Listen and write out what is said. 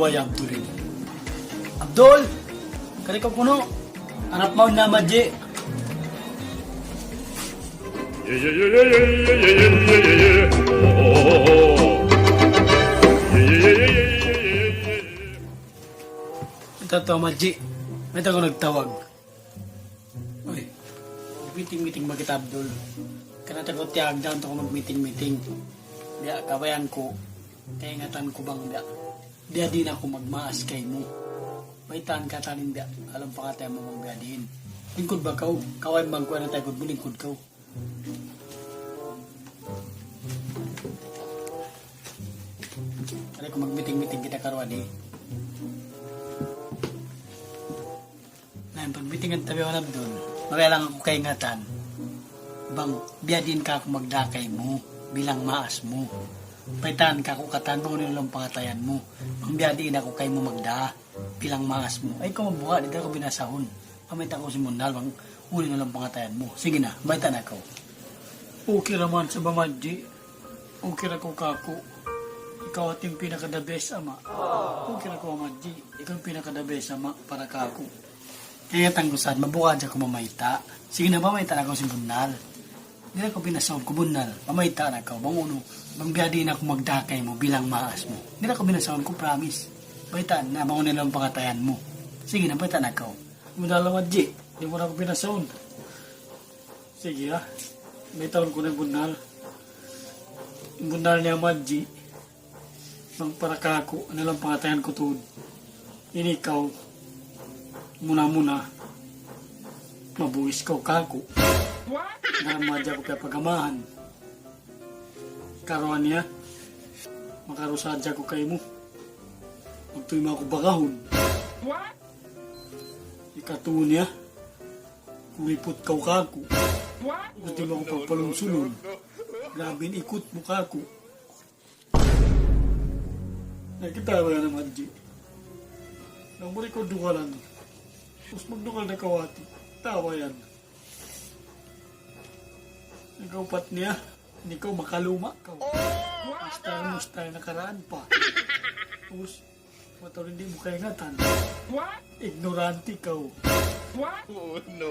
buhay Abdul. Abdul! Kali ka kuno. Anak mo na Madji. Ito to Madji. May ko nagtawag. Uy. Meeting-meeting ba kita Abdul? Kanata ko tiyag down to ko mag-meeting-meeting. Diya, kabayan ko. Kaya ingatan ko bang diya. Diya din ako magmaas kay mo. Baitan ka tanin diya. Alam pa ka tayo mo magbiadiin. Lingkod ba kaw? Kaway bang kuha na tayo kod mo lingkod kaw. Kaya ko mag-meeting-meeting kita karuan eh. Ngayon, pag-meetingan tabi ako na doon, mawala lang ako kay ingatan. Bang, biadin ka ako magdakay mo bilang maas mo. Paitan ka ako katanong nilang pangatayan mo. Bang biadin ako kay mo magda bilang maas mo. Ay kung mabuka, dito ako binasahon. Pamita ko si Mundal, bang uli nilang pangatayan mo. Sige na, baitan ako. Okay naman sa Bamadji. Okay na ko kako. Ikaw ating pinaka-the best ama. Okay na ko Bamadji. Ikaw ang pinaka-the best ama para kako. Kaya tanggusan, mabuka dyan ko mamayta. Sige na, mamayta na ako si Mundal. Hindi na ko binasahon ko Mundal. Mamayta na ako. Bang uno, bang biyadi na ako magdakay mo bilang maas mo. Hindi na ko binasahon ko, promise. Baitan na, bangunin lang pangatayan mo. Sige na, baitan na ako. Mundal Bamadji, hindi mo na ako binasahon. Sige ha. May taon ko na yung Mundal. Yung Mundal niya Bamadji. Bang para kako, ano lang pangatayan ko tuod. Ini ikaw, muna-muna, mabuwis ka o kako. Naramadya ko kaya pagamahan. Karoan niya, makarusadya ko kayo mo. Magtuloy mo ako bagahon. Ikatuon niya, kulipot ka o kako. Gusto mo ako pagpalunsulun. Grabing ikot mo kako. Nakita ba yan naman, G? Nang muli ko dukalan. Tapos magdukal na kawati. Tawa yan. Ikaw pat niya. Hindi ka makaluma ka. Style nakaraan pa. Tapos, matawag hindi mo kaingatan. Ignorante ka. Oh, no.